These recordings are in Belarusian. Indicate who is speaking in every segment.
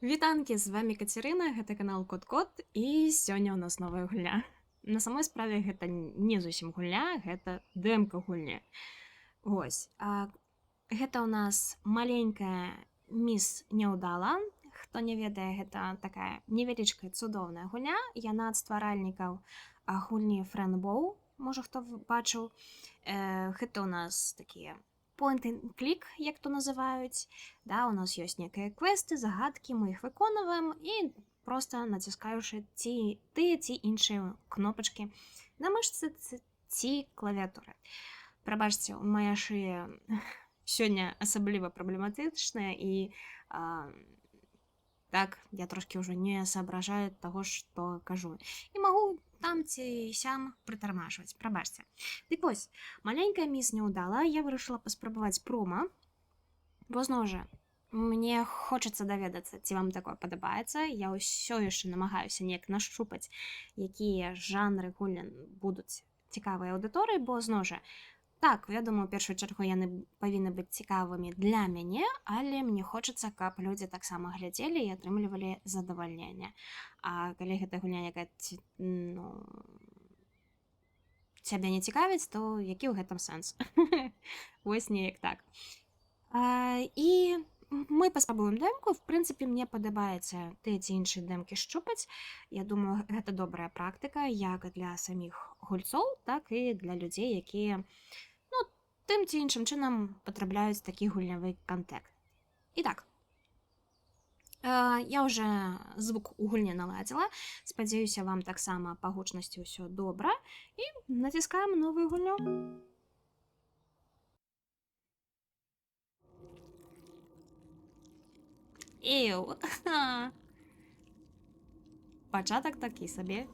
Speaker 1: Вітанкі, з вами Катерына, гэта канал Кот-Кот, і сёння ў нас новая гульня. На самой справе гэта не зусім гульня, гэта дэмка гульні. Вось. Гэта ў нас маленькая міс Няўдала. Хто не ведае, гэта такая невялічкая цудоўная гульня. Яна ад стваральнікаў гульні Фрэнбоу, можа хто бачыў. Гэта ў нас такія point and click, як то называюць. Да, у нас ёсць некія квесты, загадкі, мы іх выконваем і просто націскаючы тыя ці іншыя кнопачкі на мышцы ці клавіатуры. Прабачце, моя шыя сёння асабліва праблематычная і так, я трошки ўжо не соображаю таго, што кажу. І магу там ці сям прытармашваць, прабачце. Дык вось, маленькая міс Няўдала, я вырашыла паспрабаваць прома. Бо зноў жа, мне хочацца даведацца, ці вам такое падабаецца. Я ўсё яшчэ намагаюся неяк нашчупаць, якія жанры гульнян будуць цікавыя аўдыторыі, бо зноў жа, так, я думаю, у першую чаргу яны павінны быць цікавымі для мяне, але мне хочацца, каб людзі таксама глядзелі і атрымлівалі задавальненне. А калі гэта гульня, якая цябе не цікавіць, то які ў гэтым сэнс? Вось неяк так. І мы паспрабуем дэмку. В прынцыпе, мне падабаецца тыя ці іншыя дэмкі шчупаць. Я думаю, гэта добрая практыка як для саміх гульцоў, так і для людзей, якія тым ці іншым чынам патрабляюць такі гульнявы контент. Итак, я уже звук у гульні наладзіла. Спадзяюся, вам таксама па гучнасці ўсё добра. І націскаем новую гульню. Еў! Пачатак такі сабе.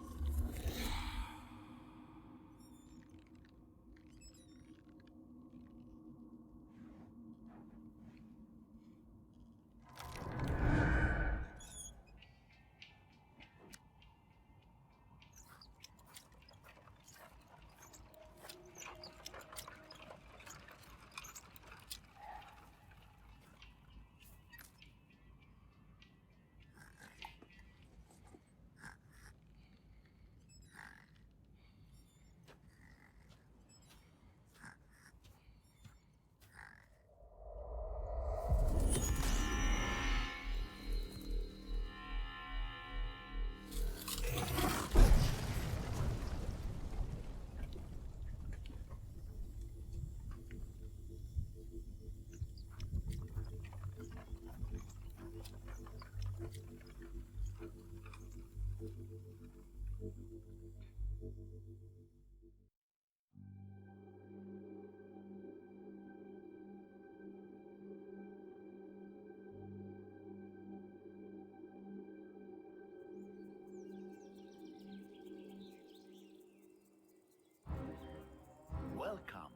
Speaker 2: Welcome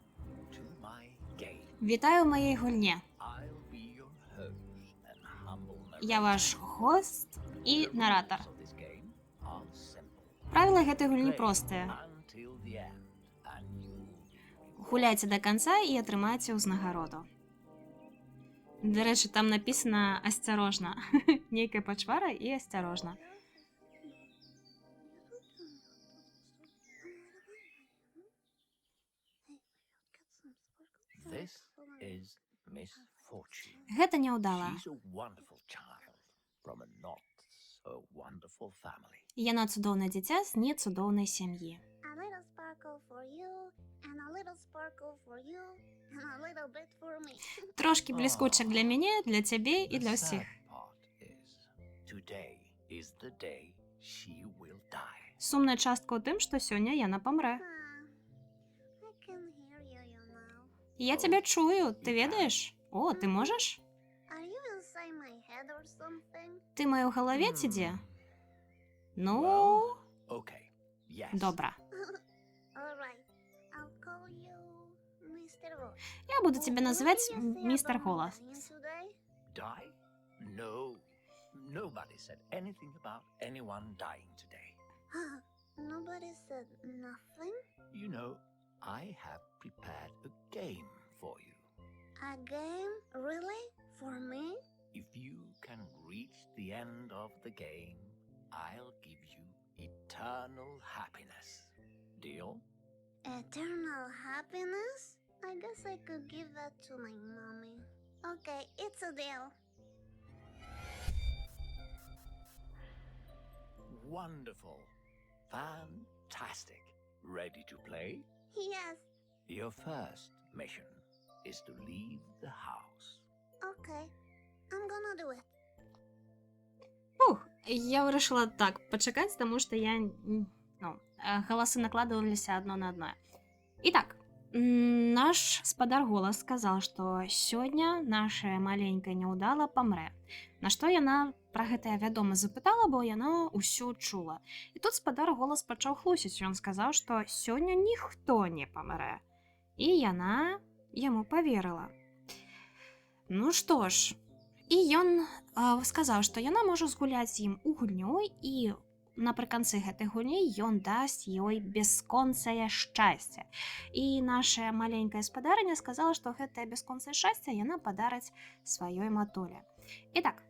Speaker 2: to my game.
Speaker 1: Вітаю ў маёй гульні.
Speaker 2: I'll be your host and humble
Speaker 1: Я ваш хост і наратар.
Speaker 2: of this game are simple.
Speaker 1: Правілы гэтай гульні
Speaker 2: Play
Speaker 1: простыя.
Speaker 2: until the end, and you
Speaker 1: Гуляйце да канца і атрымаеце ўзнагароду. Дарэчы, там напісана асцярожна. Нейкая пачвара і асцярожна.
Speaker 2: This is Miss Fortune.
Speaker 1: Гэта Няўдала.
Speaker 2: She's a wonderful child from a not so wonderful family.
Speaker 1: Яна цудоўнае дзіця з нецудоўнай сям'і.
Speaker 3: A little sparkle for you, and a little sparkle for you, and a little bit for me.
Speaker 1: Трошкі бліскучак для мяне, для цябе і для
Speaker 2: The
Speaker 1: ўсіх.
Speaker 2: sad part is, today is the day she will die.
Speaker 1: Сумная частка ў тым, што сёння яна памрэ.
Speaker 3: I can hear you now.
Speaker 1: Я цябе чую, ты ведаеш? О, ты можаш?
Speaker 3: Are you inside my head or something?
Speaker 1: Ты маё ў галаве ці дзе? Ну,
Speaker 2: Well, okay. Yes.
Speaker 1: добра.
Speaker 3: All right, I'll call you Mr. Voice.
Speaker 1: Я буду цябе называць
Speaker 3: What did you say
Speaker 1: містер
Speaker 3: about
Speaker 1: Голас.
Speaker 3: dying today?
Speaker 2: Die? No. Nobody said anything about anyone dying today.
Speaker 3: Nobody said nothing.
Speaker 2: You know, I have prepared a game for you.
Speaker 3: A game? Really? For me?
Speaker 2: If you can reach the end of the game, I'll give you eternal happiness. Deal?
Speaker 3: Eternal happiness? I guess I could give that to my mommy. Okay, it's a deal.
Speaker 2: Wonderful. Fantastic. Ready to play?
Speaker 3: Yes,
Speaker 2: Your first mission is to leave the house.
Speaker 3: okay. I'm gonna do it.
Speaker 1: Фух, я вирішила так почекати, тому що голоси накладывались одно на одно. Итак, наш спадар голос сказал, что сегодня наша маленькая неудала помре. На што яна пра гэта вядома запытала, бо яна ўсё чула. І тут спадар голас пачаў хлусіць, ён сказаў, што сёння ніхто не памрэ. І яна яму поверыла. Ну што ж, і ён сказаў, што яна можа згуляць з ім у гульню, і напрыканцы гэтай гульні ён дасць ёй бясконцае шчасце. І наша маленькая спадарыня сказала, што гэтае бясконцае шчасце яна падарыць сваёй матуле. І так,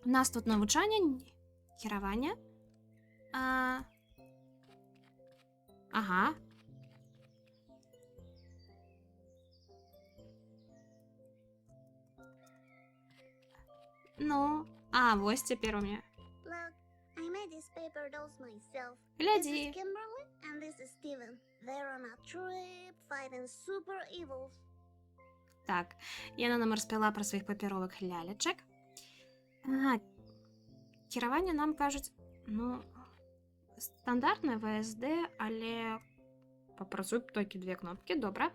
Speaker 1: у нас тут навучанне, кіраванне. Ага. Ну, вось цяпер у мяне.
Speaker 3: Look, I made this paper dolls myself. This
Speaker 1: Глядзі.
Speaker 3: is Kimberly and this is Steven. They're on a trip fighting super evils.
Speaker 1: Так, яна нам распяла пра сваіх папяровых лялечак. Ага, кіраванне нам кажуць, стандартнае ВСД, але папрацуй толькі 2 кнопкі, добра.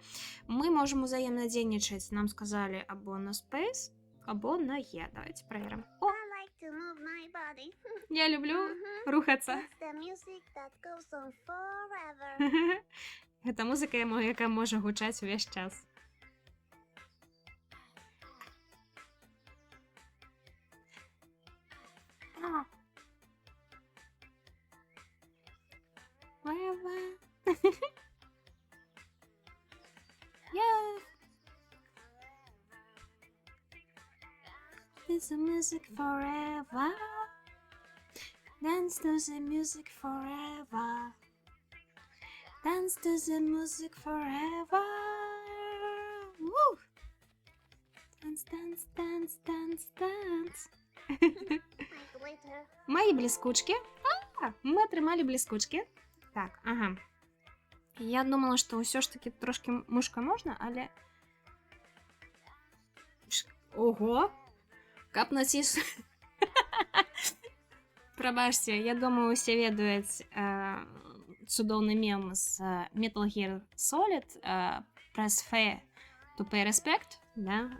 Speaker 1: Мы можам узаемна дзейнічаць, нам сказалі, або на Space, або на Е. Давайте праверым. О,
Speaker 3: I like to move my body.
Speaker 1: я люблю
Speaker 3: Mhm.
Speaker 1: рухацца.
Speaker 3: It's the music that goes on forever.
Speaker 1: Гэта музыка, яка можа гучаць увесь час. Yeah. It's the music forever. Dance to the music forever. Dance to the music forever. Woo! Dance, dance, dance, dance, dance.
Speaker 3: My glitter.
Speaker 1: Мої блискучки. Ми отримали блискучки. Так, ага. Я думала, що все ж таки трошки мушка можна, але... Ого! Кап націс... Пробачте, я думаю, усе ведаюць цудоўны мем з Metal Gear Solid Press F to pay respect, да?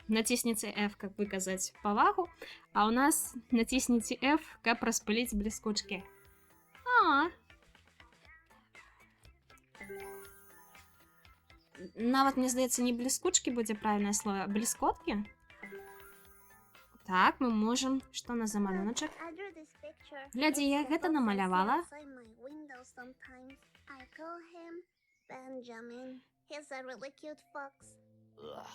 Speaker 1: Натисните F, как выказать повагу, а у нас натисните F, как распылить блескучки. Нават, мне здаецца, не блескучки будзе правильное слово, а блескотки. Так, мы можем... Што на за малюночак?
Speaker 3: I drew this picture.
Speaker 1: Глядзі, я
Speaker 3: It's the
Speaker 1: гэта
Speaker 3: box I see
Speaker 1: намалявала.
Speaker 3: outside my window sometimes. I call him Benjamin. He's a really cute fox.
Speaker 2: Ugh,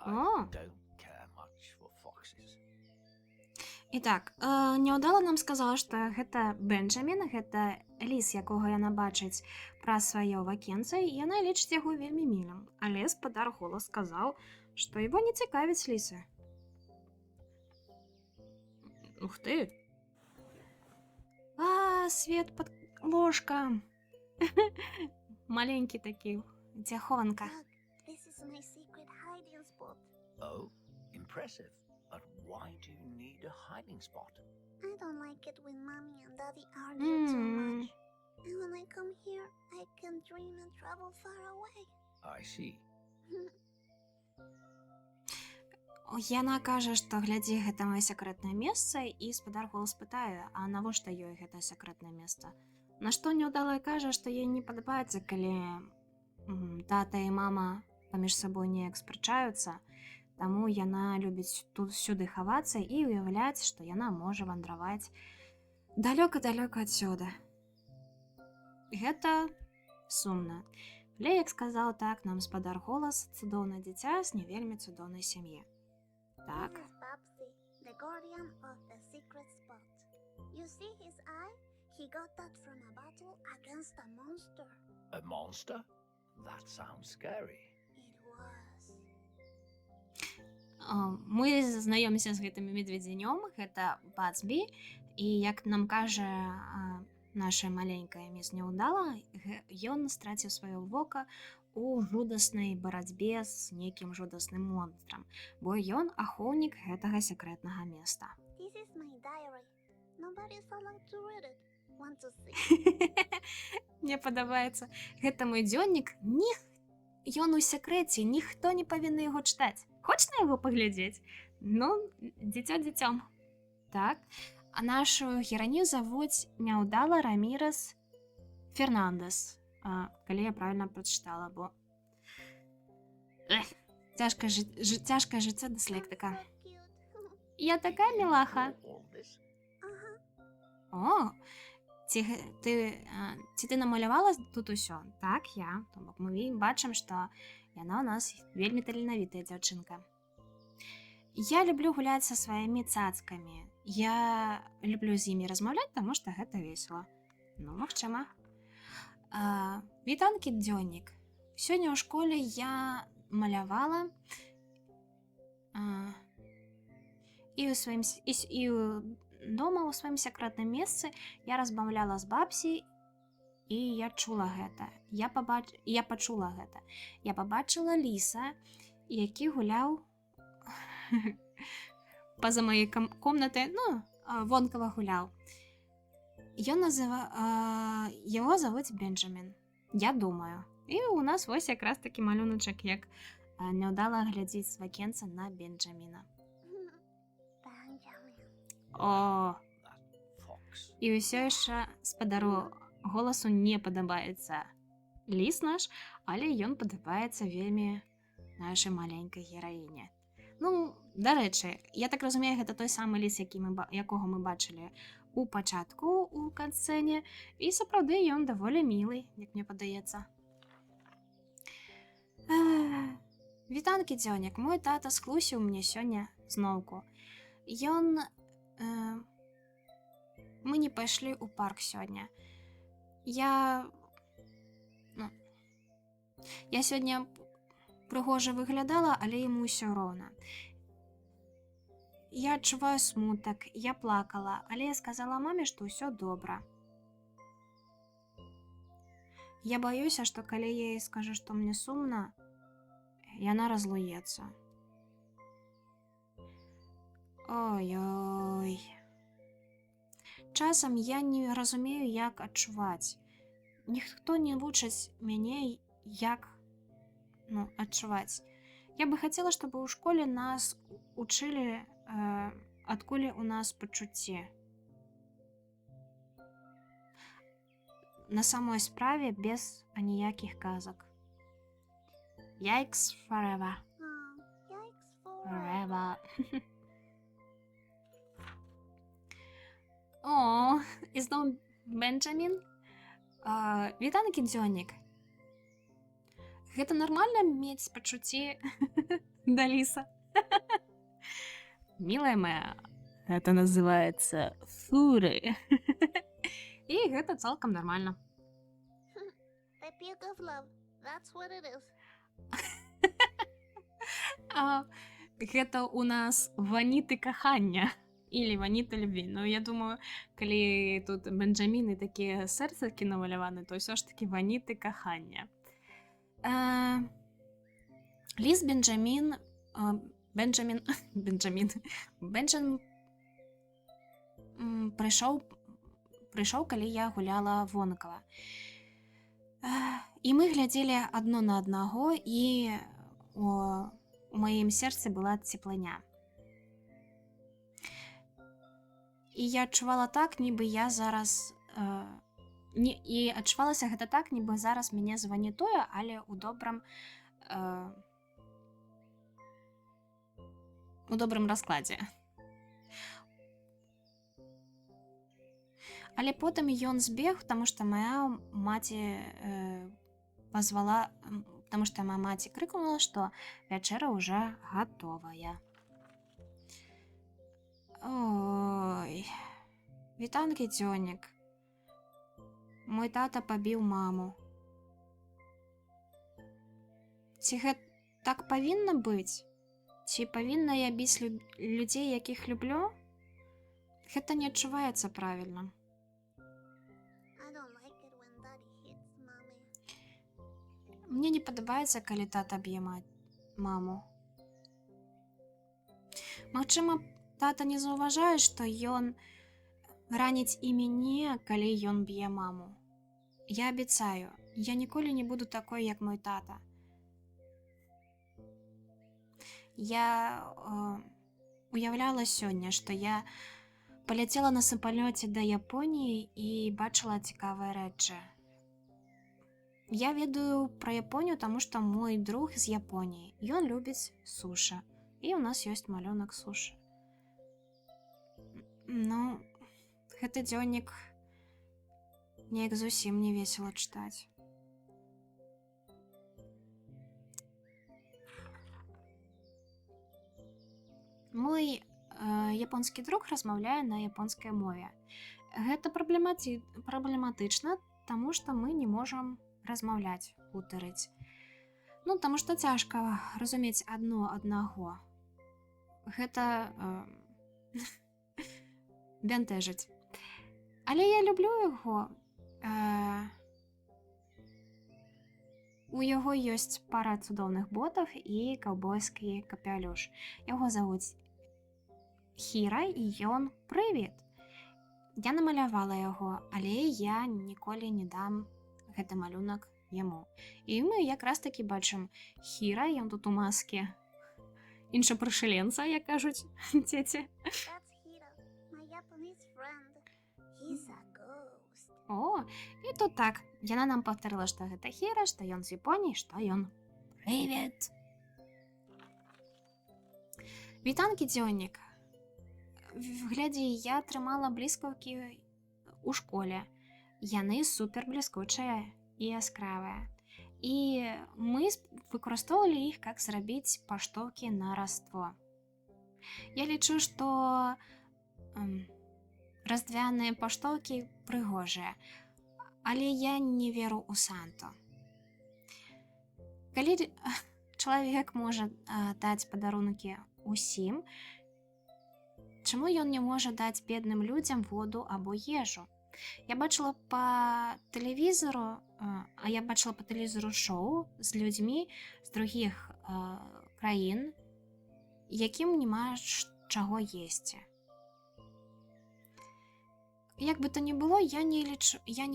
Speaker 1: Oh.
Speaker 2: I don't care much for foxes.
Speaker 1: Итак, няўдала нам сказала, што гэта Бенджамін, гэта ліс, якога яна бачыць праз сваё вакенца, і яна лічыць яго вельмі мілым. Але спадар голас сказаў, што яго не цікавіць лісы. Ух ты! Свет под ложком. Маленький такі, дзяхонка.
Speaker 3: Look, this is my secret hiding spot.
Speaker 2: Oh, impressive. But why do you need a hiding spot?
Speaker 3: I don't like it when mommy and daddy argue too
Speaker 1: Hmm.
Speaker 3: much. And when I come here, I can dream and travel far away.
Speaker 2: I see.
Speaker 1: Яна кажа, што глядзі, гэта маё сакрэтнае месца, і спадар голас пытае, а навошта ёй гэта сакрэтнае месца? На што няўдалая кажа, што ёй не падабаецца, калі тата і мама паміж сабой неяк спрачаюцца, таму яна любіць тут сюды хавацца і ўяўляць, што яна можа вандраваць далёка-далёка адсюда. Гэта сумна. Але, як сказаў так, нам спадар голас, цудоўнае дзіця з не вельмі цудоўнай сям'і. Так.
Speaker 3: This is Babsy, the the guardian of the secret spot. You see his eye? He got that from a battle against a monster.
Speaker 2: A monster? That sounds scary.
Speaker 3: It was.
Speaker 1: Мы знаёмся з гэтым медведзянём, гэта Бацбі, і як нам кажа наша маленькая міс Няўдала, ён страціў сваё вока у жудаснай барацьбе з нейкім жудасным монстрам, бо ён ахоўнік гэтага сакрэтнага места.
Speaker 3: This is my diary. Nobody's allowed to read it. Want to see?
Speaker 1: Мне падабаецца, гэта мой дзённік, ён у сакрэце, ніхто не павінны яго чытаць. Хочаш на яго паглядзець? Ну, дзіцё дзіцём. Так, а нашу гераню завуць Няўдала Рамірес Фернандес, калі я правільна прачытала, бо цяжкае жыццё дыслектыка.
Speaker 3: So cute.
Speaker 1: Я такая мілаха.
Speaker 2: All this?
Speaker 1: О, ці ты намалявала тут усё? Так, я. То бок мы бачым, што яна ў нас вельмі таленавітая дзяўчынка. Я люблю гуляць са сваімі цацкамі. Я люблю з імі размаўляць, таму што гэта весела. Ну, магчыма. Вітанкі, дзённік. Сёння ў школе я малявала і дома ў сваім сакрэтным месцы я размаўляла з бабсі, і я чула гэта. Я пачула гэта. Я пабачыла ліса, які гуляў па-за маёй комнатай, ну, вонкава гуляў. Яго завуць Бенджамін. Я думаю. І у нас вось якраз такі малюначак, як Няўдала глядзіць з вакенца на Бенджаміна.
Speaker 3: Benjamin.
Speaker 1: О,
Speaker 2: That fox.
Speaker 1: і ўсё яшчэ спадару голасу не падабаецца ліс наш, але ён падабаецца вельмі нашай маленькай гераіне. Ну, дарэчы, я так разумею, гэта той самы ліс, якога мы бачылі у пачатку у катсцэне, і сапраўды ён даволі мілы, як мне падаецца. Вітанкі, дзёнік, мой тата склусіў мне сёння зноўку. Мы не пайшлі ў парк сёння. Я сёння прыгожа выглядала, але яму ўсё роўна. Я адчуваю смутак, я плакала, але я сказала маме, што ўсё добра. Я баюся, што калі я ёй скажу, што мне сумна, яна разлуецца. Ой-ой. Часам я не разумею, як адчуваць. Ніхто не вучыць мяне, як адчуваць. Я бы хацела, чтобы ў школе нас учылі, адкуль у нас пачуцці. На самой справе без аніякіх казак. Yikes forever.
Speaker 3: Yikes
Speaker 1: Forever. О, і зноў Бенджамін. Вітанкі, дзёнік. Гэта нармальна мець пачуцці да ліса? Мілая моя, гэта называецца фуры. І гэта цалкам нармальна.
Speaker 3: The puke of love. That's what it is.
Speaker 1: Гэта у нас ваніты кахання. Или ваніта любві. Ну, я думаю, калі тут Бенджаміны такія сэрцакі намаляваны, то ўсё ж такі ваніты кахання. Ліс Бенджамін прыйшоў, калі я гуляла вонкава. І мы глядзелі адно на аднаго, і у маім сэрцы была цеплыня. І я адчувала так, нібы я зараз... І адчувалася гэта так, нібы зараз мяне званітуе, але ў добрым раскладзе. Але потым ён збег, таму што моя маці пазвала, таму што моя маці крыкнула, што вячэра ўжо гатовая. Ой. Вітанки, дзьонік. Мой тата пабіў маму. Ці гэта так павінна быць? Ці павінна я біць людзей, якіх люблю? Гэта не адчуваецца правільна.
Speaker 3: I don't like it when daddy hits mommy.
Speaker 1: Мне не падабаецца, калі тата б'е маму. Магчыма, тата не заўважае, што ён раніць і мяне, калі ён б'е маму. Я абяцаю, я ніколі не буду такой, як мой тата. Я уяўляла сёння, што я паляцела на самалёце да Японіі і бачыла цікавыя рэчы. Я ведаю пра Японію, таму што мой друг з Японіі. Ён любіць сушы. І ў нас ёсць малюнак сушы. Ну, гэты дзённік неяк зусім не весела чытаць. Мой японскі друг размаўляе на японскай мове. Гэта праблематычна, таму што мы не можам размаўляць, гутарыць. Ну, таму што цяжка разумець аднаго. Гэта бянтэжыць. Але я люблю яго. У яго ёсць пара цудоўных ботаў і каўбойскі капялюш. Яго завуць Хіра, і ён прывід. Я намалявала яго, але я ніколі не дам гэты малюнак яму. І мы якраз такі бачым Хіра, ён тут у маске іншапрышаленца, як кажуць дзеці.
Speaker 3: That's Hiro, my Japanese friend. He's a ghost.
Speaker 1: О, і тут так. Яна нам паўтарыла, што гэта Хіра, што ён з Японіі, што ён прывід. Вітанкі, дзённік. Глядзі, я атрымала бліскаўкі ў школе. Яны супер бліскучыя і яскравыя. І мы выкарыстоўвалі іх, як зрабіць паштоўкі на раство. Я лічу, што раздвяныя паштоўкі прыгожыя, але я не веру ў Санту. Калі чалавек можа даць падарункі ўсім, чаму ён не можа даць бедным людзям воду або ежу? Я бачыла па тэлевізору, шоу з людзьмі з другіх краін, якім няма чаго есці. Як бы то ні было, я не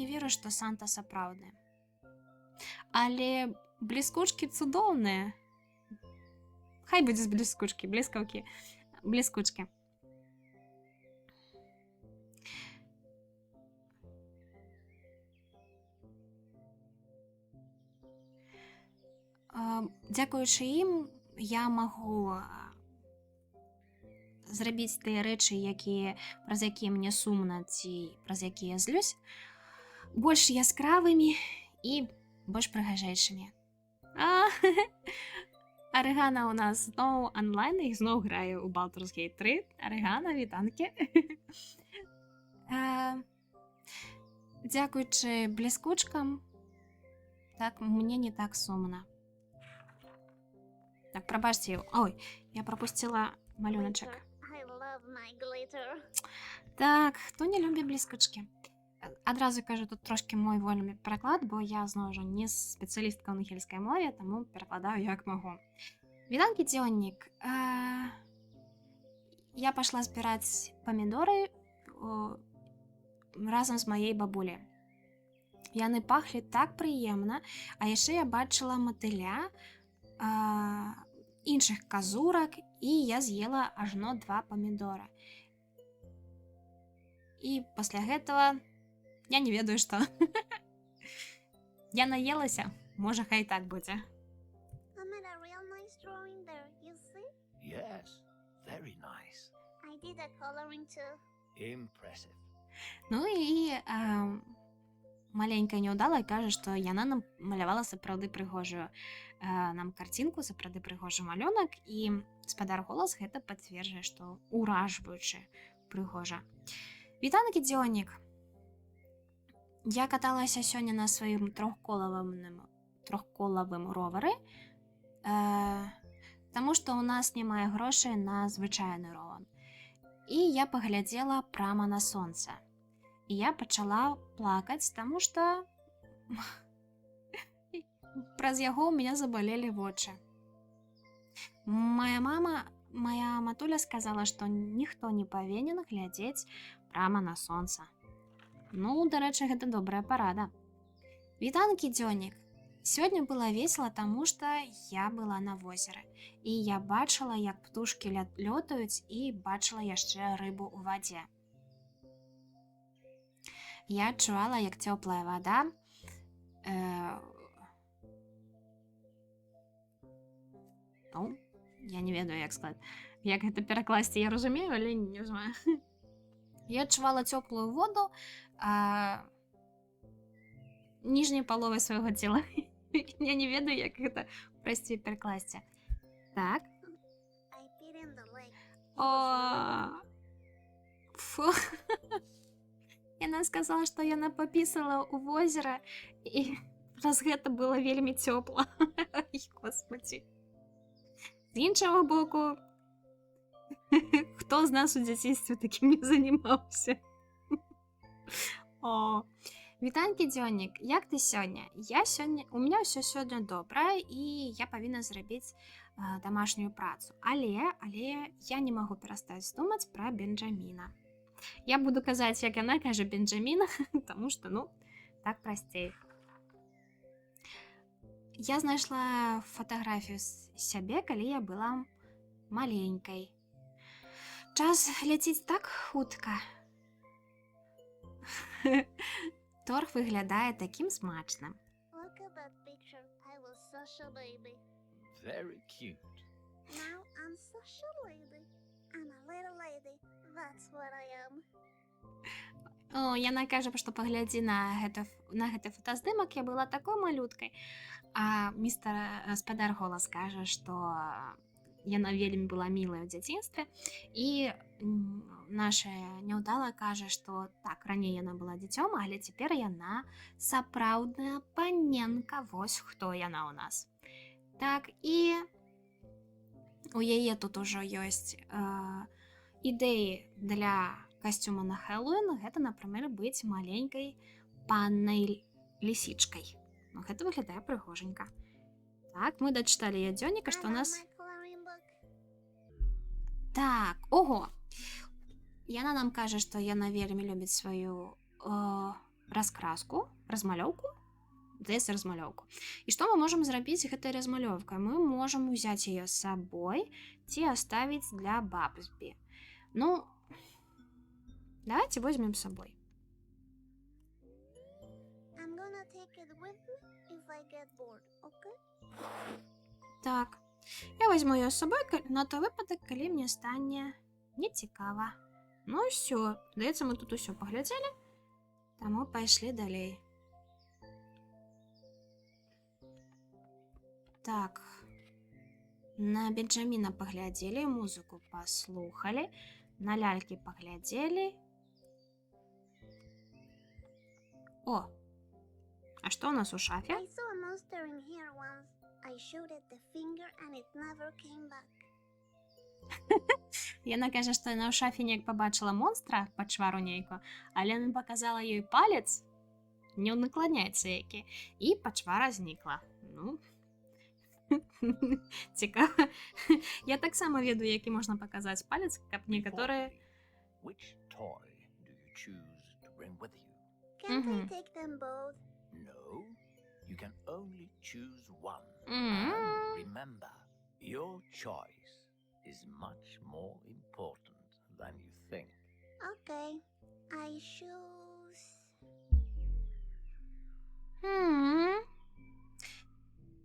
Speaker 1: веру, што Санта сапраўдны. Але бліскучкі цудоўныя. Хай будзе бліскучкі, бліскаўкі, бліскучкі. Дзякуючы ім я магу зрабіць тыя рэчы, праз якія мне сумна ці праз якія злюсь, больш яскравымі і больш прыгажэйшымі. Арыгана ў нас зноў онлайн, і зноў грае ў Baldur's Gate 3. Арыгана, вітанкі. Дзякуючы бліскучкам, так мне не так сумна. Так, прабачце, ой, я прапусціла малюначак.
Speaker 3: I love my glitter.
Speaker 1: Так, хто не любіць бліскучкі? Адразу кажу, тут трошки мой вольны пераклад, бо я, зноў жа, не спецыялістка ў ангельскай мове, таму перакладаю як магу. Вітанкі, дзённік. Я пайшла збіраць памідоры разам з маей бабуляй. Яны пахлі так прыемна, а яшчэ я бачыла матыля, іншых казурак, і я з'ела ажно 2 памідора. І пасля гэтага я не ведаю, што. Я наелася, можа, хай так будзе.
Speaker 3: I made a real nice drawing there, you see?
Speaker 2: Yes, very nice.
Speaker 3: I did a coloring too.
Speaker 2: Impressive.
Speaker 1: Ну і маленькая няўдала і кажа, што яна нам малявала сапраўды прыгожую нам карцінку, сапраўды прыгожы малюнак, і спадар голас гэта пацверджае, што уражваючы прыгожа. Вітанкі, дзённік! Я каталася сёння на сваім трохколавым ровары, таму што ў нас не мае грошай на звычайны ровар. І я паглядзела прама на сонца. І я пачала плакаць, таму што праз яго ў мяне забалелі вочы. Моя матуля сказала, што ніхто не павінен глядзець прама на сонца. Ну, дарэчы, гэта добрая парада. Вітанкі, дзённік! Сёння было весела, таму што я была на возеры. І я бачыла, як птушкі лётаюць, і бачыла яшчэ рыбу ў вадзе. Я адчувала, як цёплая вада я не ведаю, як сказаць. Як гэта перакласці, я разумею, але не знаю. Я адчувала цёплую воду ніжняй паловай свайго цела. Я не ведаю, як гэта прасцей перакласці. Так. О, фу. Яна сказала, што яна папісала ў возера, і праз гэта было вельмі цёпла. Ай, господі. З іншага боку, хто з нас у дзяцінстве такім не занімаўся? О, вітанкі, дзённік, як ты сёння? У меня ўсё сёння добра, і я павінна зрабіць домашнюю працу. Але я не магу перастаць думаць пра Бенджаміна. Я буду казаць, як яна кажа Бенджаміна, таму што, так прасцей. Я знайшла фатаграфію сябе, калі я была маленькай. Час ляціць так хутка. Торг выглядае такім смачным.
Speaker 3: Look at that picture. I was such a baby.
Speaker 2: Very cute.
Speaker 3: Now I'm such a lady. I'm a little lady. That's what I am.
Speaker 1: О, яна кажа, што паглядзі на гэты фотаздымак, я была такой малюткай. А спадар голас кажа, што яна вельмі была мілая ў дзяцінстве. І наша няўдала кажа, што так, раней яна была дзіцём, але цяпер яна сапраўдная паненка. Вось хто яна ў нас. Так, і у яе тут ужо ёсць ідэі для касцюма на Хэллоуін. Гэта, напрыклад, быць маленькай паннай лісічкай. Гэта выглядае прыгоженька. Так, мы дачыталі яе дзённіка, што у нас... Так, ого! Яна нам кажа, што яна вельмі любіць сваю раскраску, размалёўку. Здаецца, размалёўку. І што мы можам зрабіць гэтай размалёўкай? Мы можам узяць яе з сабой ці аставіць для бабці. Давайте возьмем з сабой. Так, я возьму ее с собой на той выпадок, калі мне стане нецікава. Ну і все, здаецца, мы тут усё паглядзелі, таму пайшлі далей. Так, на Бенджаміна паглядзелі, музыку паслухалі, на лялькі паглядзелі. О, а што ў нас у шафе?
Speaker 3: I saw a monster in here once. I showed it the finger and it never came back.
Speaker 1: Яна кажа, што яна ў шафе неяк пабачыла монстра, пачвару нейку, але яна паказала ёй палец, не накланяецца які, і пачвара знікла. Цікава. Я таксама ведаю, які можна паказаць палец, каб некаторыя...
Speaker 2: Which toy do you choose to bring with you?
Speaker 3: Can't I take them both?
Speaker 2: No, you can only choose one.
Speaker 1: Mm.
Speaker 2: And remember, your choice is much more important than you think.
Speaker 3: Okay, I choose...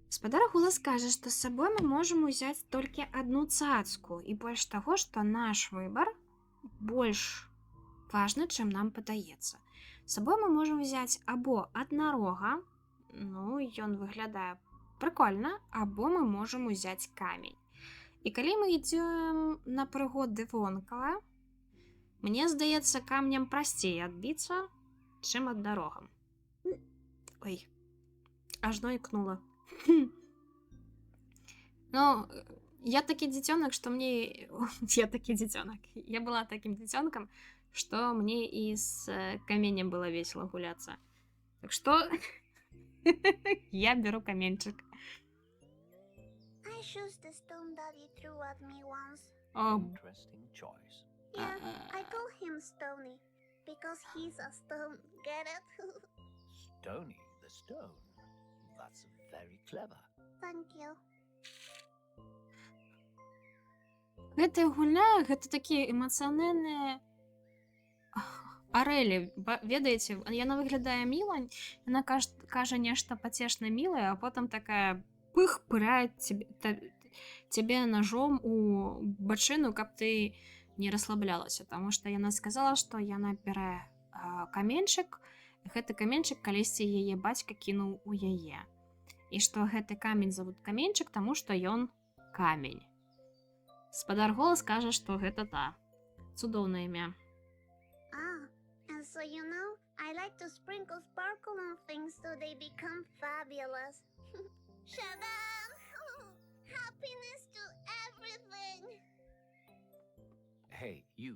Speaker 1: Спадар голас кажа, што з сабой мы можам узяць толькі адну цацку, і больш таго, што наш выбар больш важна, чым нам падаецца. З сабой мы можам взяць або аднарога, ну, ён выглядае прыкольна, або мы можам узяць камень. І калі мы ідзём на прыгоды вонкава, мне здаецца, камнем прасцей адбіцца, чым аднарогам. Ой, ажно ікнула. Ну, я такі дзіцёнак, што мне... Я такі дзіцёнак. Я была такім дзіцёнкам, што мне і з каменем было весело гуляцца. Так што я беру каменчык.
Speaker 3: I choose the stone Daddy threw at me once.
Speaker 1: О,
Speaker 2: Interesting choice.
Speaker 3: Yeah, I call him Stony because he's a stone. Get it?
Speaker 2: Stony the stone. That's very clever.
Speaker 3: Thank you.
Speaker 1: гэтая гульня, гэта такія эмацыянальныя арэлі. Ведаеце, яна выглядае міла, яна кажа нешта пацешна мілае, а потым такая пых пырае цябе ножом у бачыну, каб ты не расслаблялася, таму што яна сказала, што яна бярэ каменьчык, гэты каменьчык калісьці яе бацька кінуў у яе. І што гэты камень завут каменьчык, таму што ён камень. Спадар Голас кажа, што гэта та. Цудоўнае імя.
Speaker 3: Ah, and so you know, I like to sprinkle sparkle on things so they become fabulous. Shadam! Happiness to everything!
Speaker 2: Hey, you,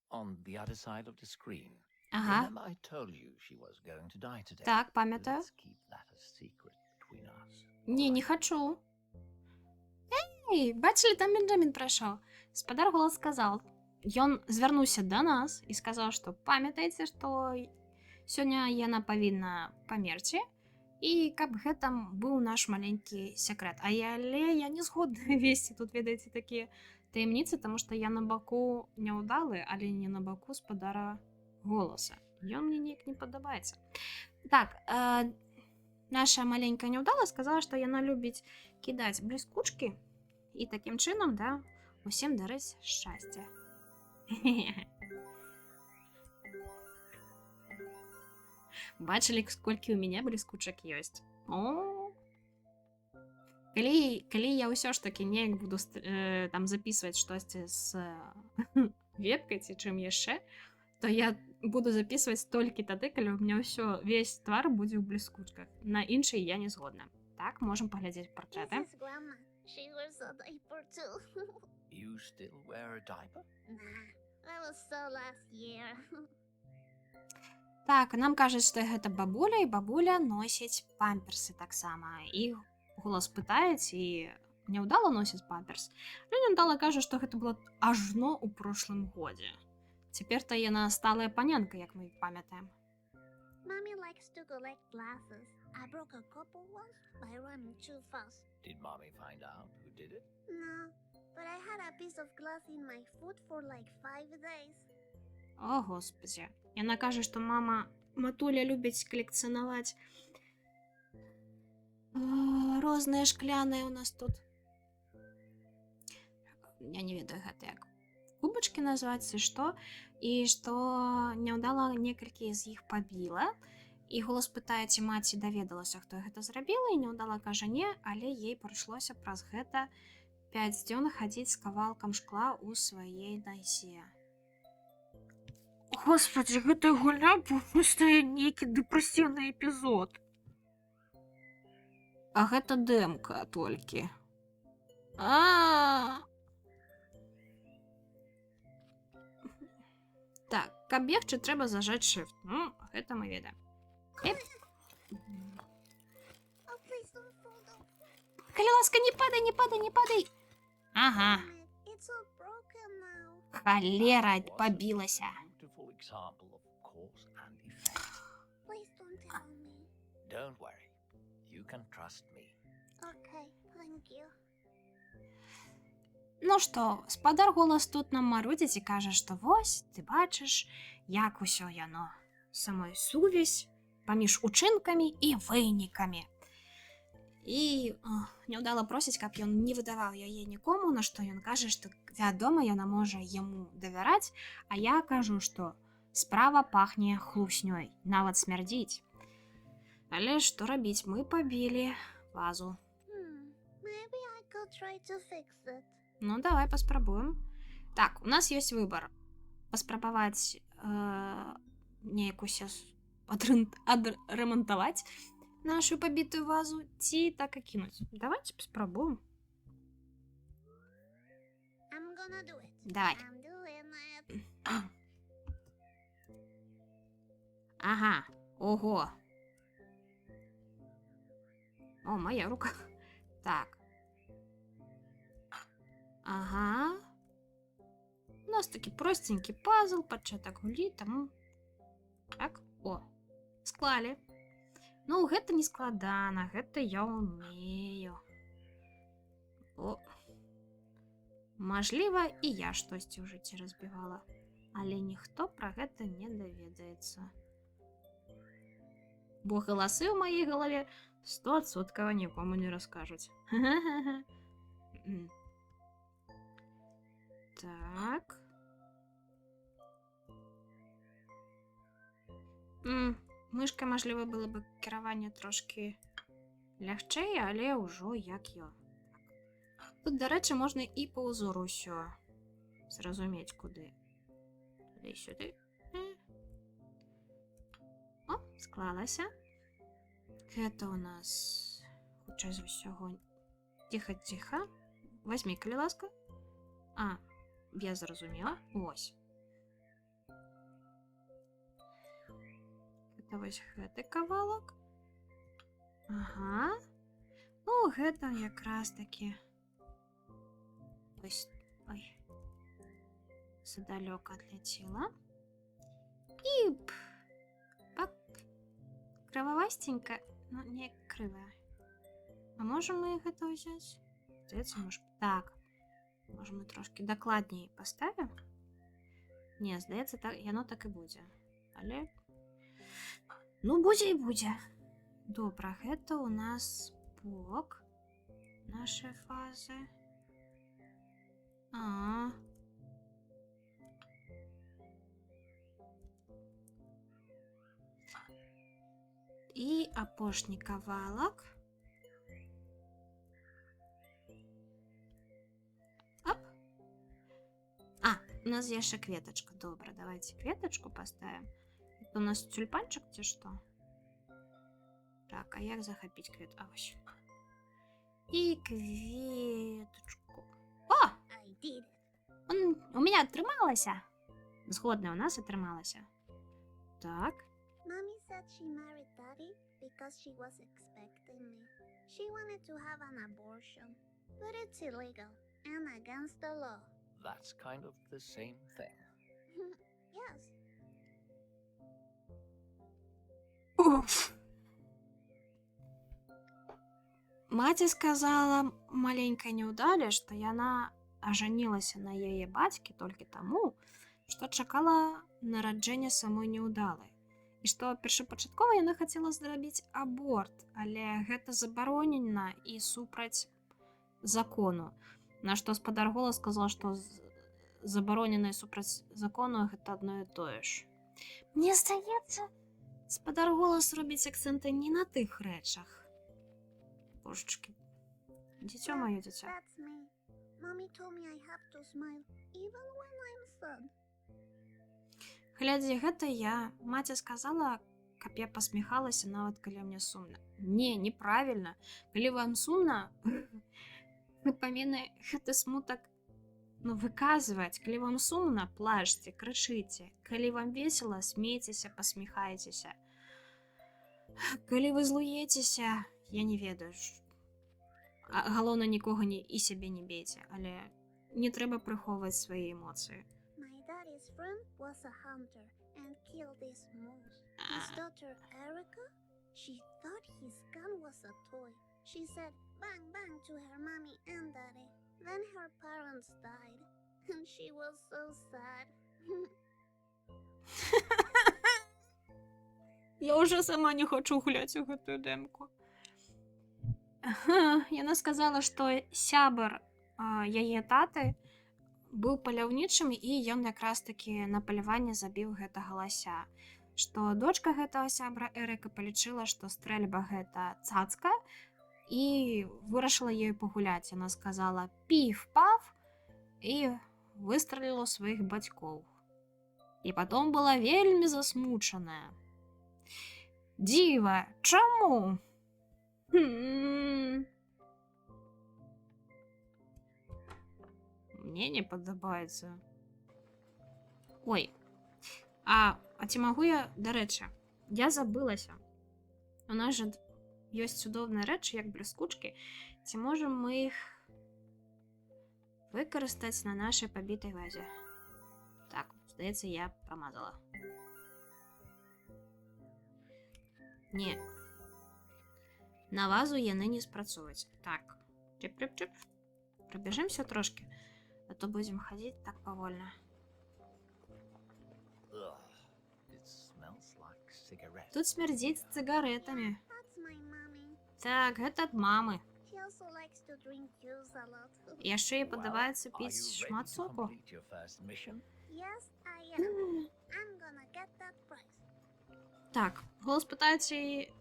Speaker 2: on the other side of the screen.
Speaker 1: Ага,
Speaker 2: Remember I told you she was going to die today?
Speaker 1: так, памятаю.
Speaker 2: Let's keep that a secret between us.
Speaker 1: Не, не хачу. Эй, бачылі, там Бенджамін прайшоў. Спадар Голас сказаў. Ён звярнуўся да нас і сказаў, што памятаеце, што сёння яна павінна памерці, і каб гэта быў наш маленькі секрэт. Але я не згодна весці тут, ведаеце, такія таямніцы, таму што я на баку няўдалы, але не на баку спадара Голаса. Ён мне неяк не падабаецца. Так, наша маленькая няўдала сказала, што яна любіць кідаць бліскучкі і такім чынам, да, усім дарыць шчасце. Бачылі, колькі ў мяне бліскучак ёсць? О! Калі я ўсё ж такі неяк буду там записваць штосьці з вебкай ці чым яшчэ, то я буду записваць толькі тады, калі ў мяне ўсё, весь твар будзе ў бліскучках. На іншыя я не згодна. Так, можам паглядзець
Speaker 3: This
Speaker 1: партрэты.
Speaker 3: is Grandma. She wears a diaper too.
Speaker 2: You still wear a diaper?
Speaker 3: Nah, that was so last year.
Speaker 1: Так, нам кажуць, што гэта бабуля, і бабуля носіць памперсы таксама. І Голас пытаюць, і няўдала носіць памперс. Але няўдала кажа, што гэта было ажно ў прошлым годзе. Цяпер-то яна сталая панянка, як мы памятаем.
Speaker 3: Mommy likes to collect glasses. I broke a couple once by running too fast.
Speaker 2: Did Mommy find out who did it?
Speaker 3: No, but I had a piece of glass in my foot for like 5 days.
Speaker 1: О, господи. Яна кажа, што матуля любіць калекцыянаваць розныя шкляныя у нас тут. Я не ведаю гэта як. Кубачкі назваць, ці што. І што няўдала некалькі з іх пабіла. І Голас пытае, ці маці даведалася, хто гэта зрабіла, і няўдала кажа не, але ей прыйшлося праз гэта 5 дзён хадзіць з кавалкам шкла ў сваей назе. Господи, гэтая гульня проста нейкі дэпрэсіўны эпізод. А гэта дэмка толькі. Так, каб бегчы, трэба зажаць shift. Ну, гэта мы ведаем.
Speaker 3: Oh, please don't fall down.
Speaker 1: Калі ласка, не падай, не падай, не падай. Ага,
Speaker 3: Damn it, it's all broken now.
Speaker 1: халера,
Speaker 2: Wasn't
Speaker 1: пабілася.
Speaker 2: a beautiful example of cause and effect.
Speaker 3: Please don't tell me.
Speaker 2: Don't worry. You can trust me.
Speaker 3: Okay, thank you.
Speaker 1: Ну што, спадар Голас тут нам марудзіць і кажа, што вось, ты бачыш, як усё яно. Самой сувязь паміж учынкамі і вынікамі. І няўдала просіць, каб ён не выдаваў яе нікому, на што ён кажа, што вядома, яна можа яму давяраць, а я кажу, што Справа пахне хлуснёй, нават смярдзіць. Але што рабіць, мы пабілі вазу.
Speaker 3: Maybe I could try to fix it.
Speaker 1: Ну, давай паспрабуем. Так, у нас ёсць выбар. Паспрабаваць нейкуся адрамантаваць нашу пабітую вазу ці так і кінуць. Давайте паспрабуем.
Speaker 3: I'm gonna do it.
Speaker 1: Давай.
Speaker 3: I'm doing it.
Speaker 1: Ага, ого. О, моя рука. Так. Ага. У нас такі простенький пазл, пачатак гулі, таму... Так, о, склалі. Ну, гэта не складана, гэта я умею. О. Мажліва, і я штосьці ў жыцці разбівала. Але ніхто пра гэта не даведаецца. Бо галасы ў маёй галаве 100% нікому не раскажуць. Так. Мышкай, мажліва, было бы кіраванне трошкі лягчэй, але ўжо як ё. Тут, дарэчы, можна і па ўзору ўсё зразумець, куды. Туды-сюды. О, склалася. Гэта у нас, хутчэй за ўсяго, ціха-ціха. Вазьмі, калі ласка. А, я зразумела. Вось. Гэта вось гэты кавалак. Ага. Ну, гэта якраз такі. Ось, ой. Задалёк адляцела. І пак. Крывавастенька, ну, не крывая. А можем мы гэта ўзяць? Здаецца, можем. Так. Можем мы трошки дакладней паставім? Не, здаецца, так, яно так і будзе. Але... Ну, будзе і будзе. Добра, гэта у нас бок нашай фазы. І апошні кавалак. Оп. А, у нас яшчэ кветачка. Добра, давайте кветачку поставим. Это у нас тюльпанчик ці што? Так, а як захапіць квет? А, вось. І кветочку. О!
Speaker 3: I did.
Speaker 1: У меня атрымалася. Згодна, у нас атрымалася. Так.
Speaker 3: Mommy said she married Daddy because she was expecting me. She wanted to have an abortion, but it's illegal and against the law.
Speaker 2: That's kind of the same thing.
Speaker 3: Yes.
Speaker 1: Уф. Маці сказала маленькай няўдале, што яна ажанілася на яе бацькі толькі таму, што чакала нараджэння самой няўдалай. І што першапачаткова яна хацела зрабіць аборт, але гэта забаронена і супраць закону. На што спадар Гола сказала, што забаронена і супраць закону гэта адно і тое ж. Мне здаецца, спадар Голас робіць акцэнты не на тых рэчах. Божачкі, дзіцё маё дзіця.
Speaker 3: That's me. Mommy told me I have to smile even when I'm sad.
Speaker 1: Глядзі, гэта я. Маці сказала, каб я пасміхалася нават калі мне сумна. Не, неправільна. Калі вам сумна, вы павінны гэты смутак выказваць. Калі вам сумна, плачце, крычыце. Калі вам весела, смейцеся, пасміхайцеся. Калі вы злуецеся, я не ведаю. Галоўна, нікога і сябе не бейце, але не трэба прыхоўваць свае эмоцыі.
Speaker 3: My daddy's friend was a hunter and killed this moose. His daughter Erica, she thought his gun was a toy. She said bang bang to her mommy and daddy. Then her parents died and she was so sad.
Speaker 1: Я ўжо сама не хочу гуляць у гэтую дэмку. Яна сказала, што сябар яе таты быў паляўнічым і ён якраз такі на паляванне забіў гэтага лася. Што дочка гэтага сябра Эрыка палічыла, што стрэльба гэта цацка і вырашыла ёй пагуляць. Яна сказала піф-паф і выстраліла ў сваіх бацькоў. І потом была вельмі засмучаная. Дзіва, чаму? Мне не падабаецца. Ой, а ці магу я, дарэчы, я забылася. У нас жа ёсць цудоўныя рэчы, як бліскучкі. Ці можам мы іх выкарыстаць на нашай пабітай вазе? Так, здаецца, я прамазала. Не. На вазу яны не спрацуюць. Так, чып-чып-чып. Прабяжымся трошки, а то будзем хадзіць так павольна.
Speaker 2: Ugh, it smells like cigarettes.
Speaker 1: Тут смярдзіць цыгаретамі.
Speaker 3: That's my mommy.
Speaker 1: Так, гэта ад мамы.
Speaker 3: She also likes to drink juice a lot.
Speaker 1: Яшчэ і
Speaker 2: Well,
Speaker 1: падабаецца
Speaker 2: are
Speaker 1: піць
Speaker 2: you ready
Speaker 1: шмат
Speaker 2: to
Speaker 1: соку.
Speaker 2: complete your first mission?
Speaker 3: Yes, I am. I'm gonna get that prize.
Speaker 1: Так, голос пытаецца і...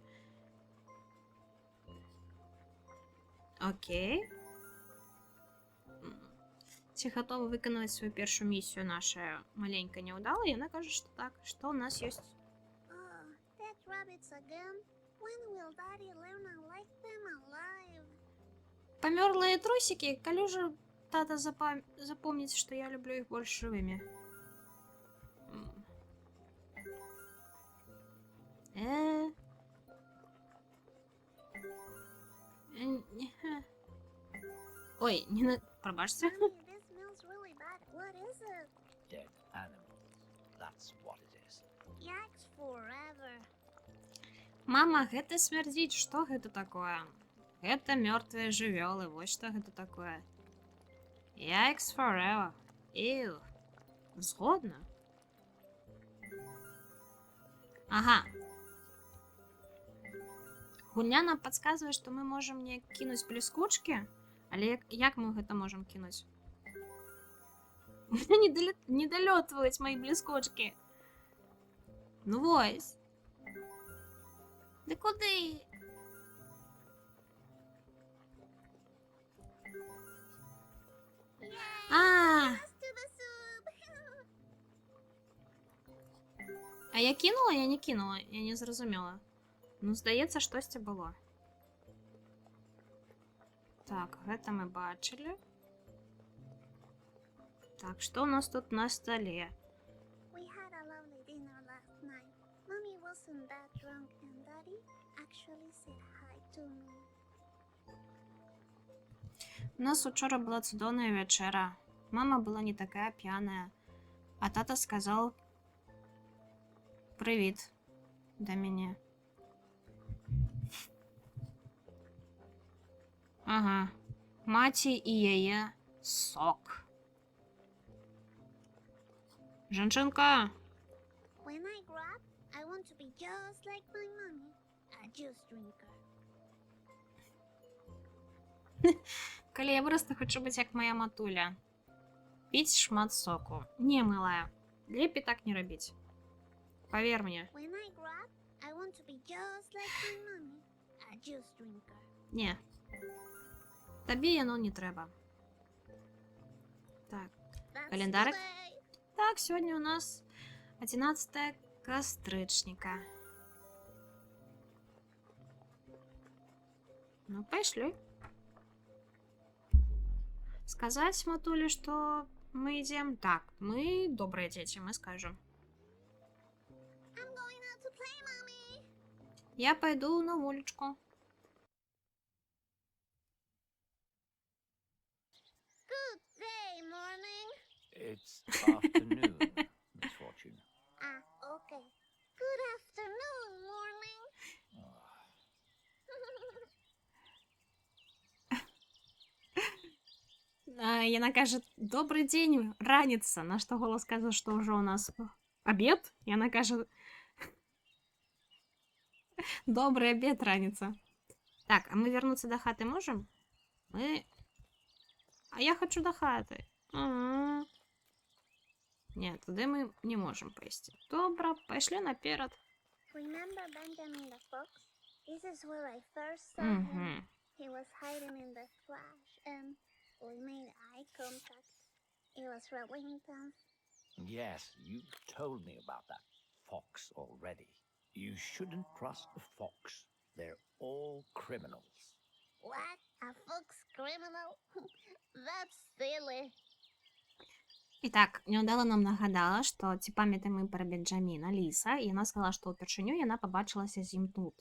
Speaker 1: Окей. Ці гатовы выканаць сваю першую місію наша маленькая няўдала? Яна кажа, што так, што ў нас ёсць.
Speaker 3: Oh, dead rabbits again? When will Daddy learn I like them alive?
Speaker 1: Памёрлыя трусікі, калі ўжо тата запомніць, што я люблю іх больш жывымі. Ой, не на... Пробачце.
Speaker 3: Mommy, this smells really bad. What is it?
Speaker 2: Dead animals. That's what it is.
Speaker 3: Yikes forever.
Speaker 1: Мама, гэта смярдзіць, што гэта такое? Гэта мёртвыя жывёлы, вось што гэта такое. Yikes forever. Ew. Згодна. Ага. Гульня нам падказвае, што мы можам не кінуць бліскучкі, але як мы гэта можам кінуць? Не далётваюць мои бліскучкі. Ну вось. Ды куды? А,
Speaker 3: Let's do the soup.
Speaker 1: а я кінула, я не кінула, я не зразумела. Ну, здаецца, штосьці было. Так, гэта мы бачылі. Так, што ў нас тут на столе?
Speaker 3: We had a lovely dinner last night. Mommy wasn't that drunk and Daddy actually said hi to me.
Speaker 1: У нас учора была цудоўная вячэра. Мама была не такая п'яная. А тата сказал «Прывіт» да мяне. Ага. Маці і яе сок. Жанчынка!
Speaker 3: When I grow up, I want to be just like my mommy, a juice drinker.
Speaker 1: Калі я вырасту, хочу быць як моя матуля. Піць шмат соку. Не, милая. Лепей так не рабіць. Павер мне.
Speaker 3: When I grow up, I want to be just like my mommy, a juice drinker.
Speaker 1: Не. Табе яно не трэба. Так.
Speaker 3: That's
Speaker 1: Календарик?
Speaker 3: today.
Speaker 1: Так, сёння у нас 11 кастрычніка. Ну, пайшлі. Сказаць матулі, што мы ідзем? Так, мы добрыя дзеці, мы скажам.
Speaker 3: I'm going out to play, mommy.
Speaker 1: Я пайду на вулічку.
Speaker 3: Good day, morning.
Speaker 2: It's afternoon, Miss Fortune.
Speaker 3: Ah, okay. Good afternoon, morning.
Speaker 2: Oh,
Speaker 1: Яна кажа, добрый дзень, раніца. На што голас кажа, што ўжо у нас абед. Яна кажа, добрый абед, раніца. Так, а мы вернуцца да хаты можам? Мы... А я хочу до хаты. Ні, туди ми не можемо поїсти. Добре, пішли наперед.
Speaker 3: Remember Benjamin the Fox? This is where I first saw him.
Speaker 1: Угу.
Speaker 3: He was hiding in the flash, and we made eye contact. It was really intense.
Speaker 2: Yes, you told me about that fox already. You shouldn't trust a fox. They're all criminals.
Speaker 3: What? A fox criminal? That's silly.
Speaker 1: Итак, Неудала нам нагадала, што ці памятаем мы пра Бенджаміна Ліса, і яна сказала, што ўпершыню яна пабачылася з ім тут,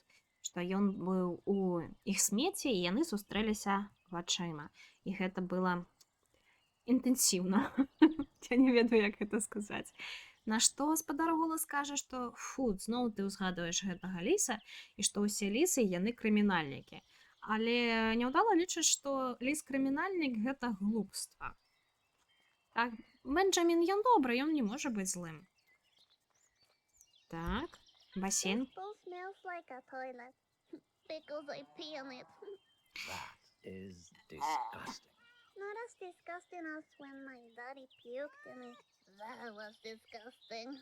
Speaker 1: што ён быў у іх смеці, і яны сустрэліся вачыма. І гэта было інтэнсіўна. Я не ведаю, як гэта сказаць. На што спадар голас кажа, што фу, зноў ты ўзгадваеш гэтага ліса, і што ўсе лісы яны крымінальнікі. Але Неудала лічыць, што ліс-крымінальнік гэта глупства. Так, Бенджамін, ён добры, ён не можа быць злым. Так, басейн.
Speaker 3: This pool smells like a toilet. Because I pee on it.
Speaker 2: That is disgusting.
Speaker 3: Not as disgusting as when my daddy puked in it. That was disgusting.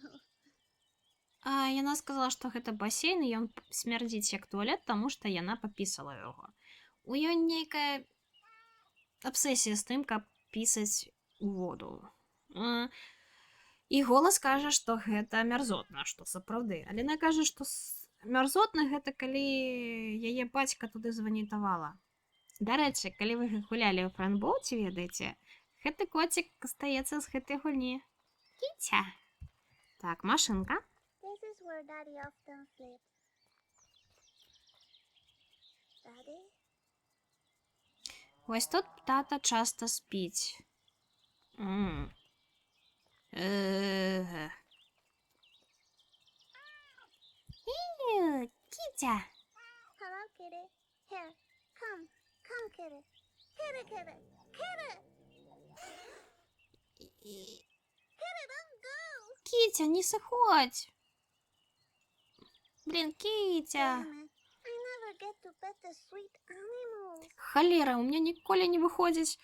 Speaker 1: А яна сказала, што гэта басейн, і ён смярдзіць як туалет, таму што яна папісала яго. У ёй нейкая абсесія з тым, каб пісаць у воду. І голас кажа, што гэта мярзотна, што сапраўды. Але яна кажа, што мярзотна гэта калі яе бацька туды званітавала. Дарэчы, калі вы гулялі ў франбол, ці ведаеце, гэты коцік стаецца з гэтай гульні. Кіця. Так, машынка.
Speaker 3: This is where daddy often sleeps. Daddy?
Speaker 1: Ось тут тата часто спіць. Кітя.
Speaker 3: Hello, kitty. Here, come. Come, kitty. Kitty, kitty. Kitty! Kitty, don't go!
Speaker 1: Кітя, не сиходь. Блін, Кітя.
Speaker 3: Damn it. I never get to pet the sweet animals.
Speaker 1: Холера, у меня ніколи не виходить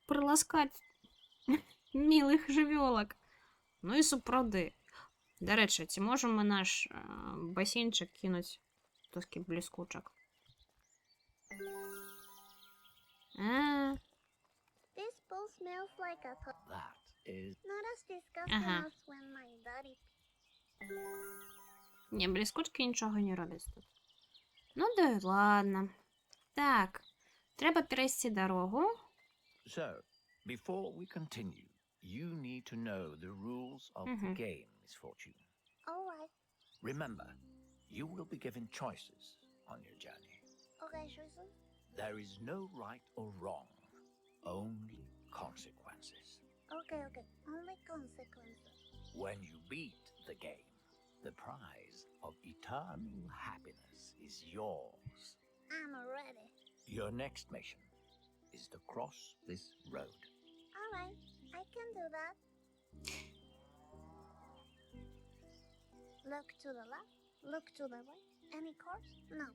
Speaker 1: приласкати милих живьолок. Ну і супради. До речі, ці можемо ми наш басейнчик кинуть трошки блискучок?
Speaker 3: This pool smells like a toilet.
Speaker 2: That is
Speaker 3: Not as disgusting
Speaker 1: Ага.
Speaker 3: as when my daddy.
Speaker 1: Ні, блискучки нічого не роблять тут. Ну да, ладно. Так, треба перейти дорогу.
Speaker 2: so. Before we continue, you need to know the rules of the
Speaker 1: Mhm.
Speaker 2: game, Miss Fortune.
Speaker 3: All right.
Speaker 2: Remember, you will be given choices on your journey.
Speaker 3: Okay, Susan.
Speaker 2: There is no right or wrong, only consequences.
Speaker 3: Okay. Only consequences.
Speaker 2: When you beat the game, the prize of eternal happiness is yours.
Speaker 3: I'm ready.
Speaker 2: Your next mission is to cross this road.
Speaker 3: All right. I can do that. Look to the left. Look to the right. Any course? No.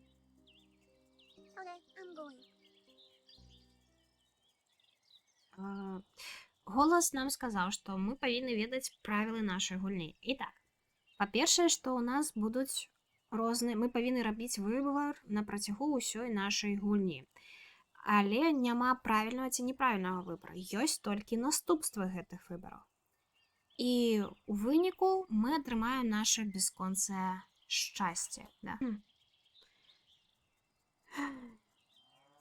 Speaker 3: Okay, I'm going.
Speaker 1: Голас нам сказаў, што мы павінны ведаць правілы нашай гульні. І так, па-першае, што ў нас будуць розныя, мы павінны рабіць выбар на працягу ўсёй нашай гульні. Але няма правільнага ці неправільнага выбара. Ёсць толькі наступствы гэтых выбараў. І у выніку мы атрымаем наше бясконцае шчасце. Да?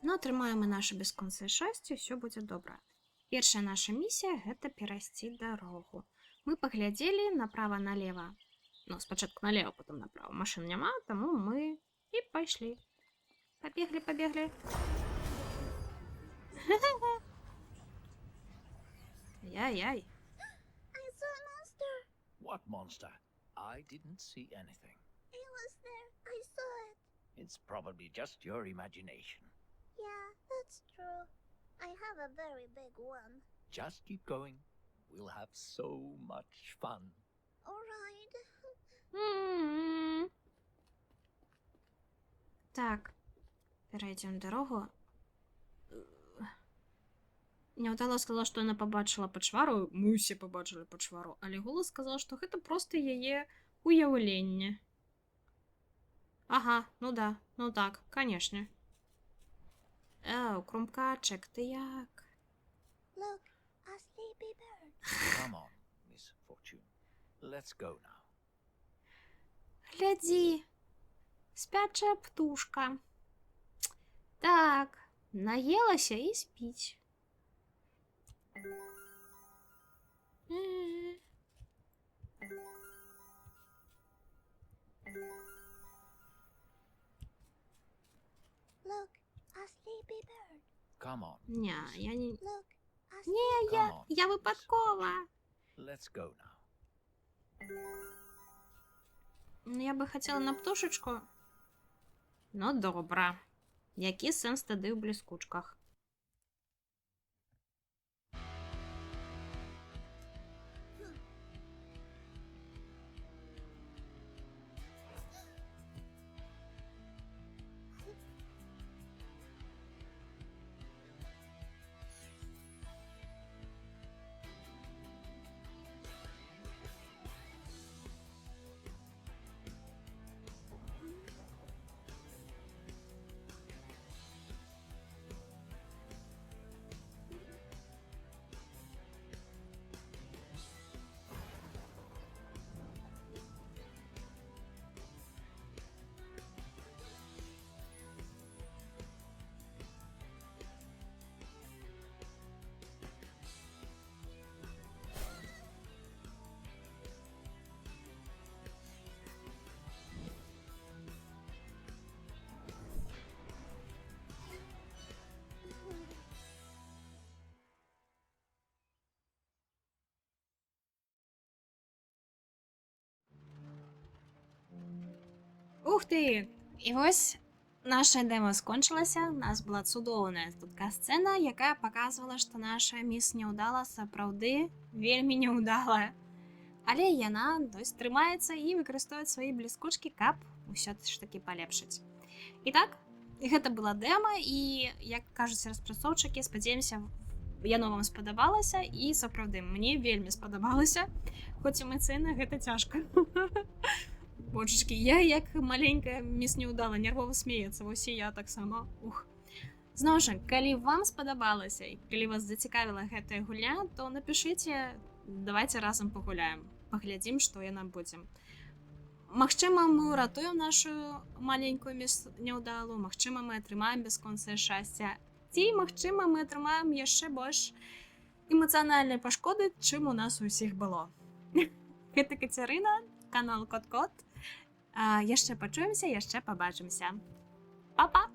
Speaker 1: Ну, атрымаем мы наше бясконцае шчасце, ўсё будзе добра. Першая наша місія – гэта перайсці дарогу. Мы паглядзелі направа-налева. Ну, спачатку налева, потом направа. Машын няма, таму мы і пайшлі. Пабеглі. Яй-яй.
Speaker 3: I saw a monster.
Speaker 2: What monster? I didn't see anything.
Speaker 3: It was there. I saw it.
Speaker 2: It's probably just your imagination.
Speaker 3: Yeah, that's true. I have a very big one.
Speaker 2: Just keep going. We'll have so much fun.
Speaker 3: All right.
Speaker 1: Так, перейдем дорогу. Няўдала сказала, што яна пабачыла пачвару, мы ўсе пабачылі пачвару, але голас сказала, што гэта проста яе уяўленне. Ага, ну да, ну так, канешне. Крумкачак, ты як?
Speaker 3: Look, a sleepy bird.
Speaker 2: Come on, Miss Fortune. Let's go now.
Speaker 1: Глядзі, спячая птушка. Так, наелася і спіць.
Speaker 3: Look, a sleepy bird.
Speaker 2: Come on.
Speaker 1: Не, я не...
Speaker 3: Look, a
Speaker 1: Не,
Speaker 2: Come on,
Speaker 1: я
Speaker 2: Miss.
Speaker 1: випадкова.
Speaker 2: Let's go now.
Speaker 1: Я би хотіла на птушечку. Ну, добре. Який сенс тоді в блискучках? Ух ти! І ось наше демо скончилося. У нас була цудоўная така сцена, яка показувала, што наша міс няўдала сапраўды вельмі няўдалая. Але яна трымаецца і выкарыстоўвае свае бліскучкі, каб усё ж такі палепшыць. І так, гэта была дэма, і, як кажуць распрацоўшчыкі, спадзяемся, яно вам спадабалася, і сапраўды мне вельмі спадабалася, хоць эмацыйна гэта цяжка. Божачкі, я як маленькая міс няўдала, нервова смеецца, вось і я таксама. Зноў жа, калі вам спадабалася, і калі вас зацікавіла гэтая гульня, то напішыце, давайце разам пагуляем, паглядзім, што яна будзе. Магчыма, мы ўратуем нашу маленькую міс няўдалу, магчыма, мы атрымаем бясконцае шчасце, ці, магчыма, мы атрымаем яшчэ больш эмацыянальнай пашкоды, чым у нас у ўсіх было. Гэта Кацярына, канал Кот-Кот. Яшчэ пачуемся, яшчэ пабачымся. Па-па!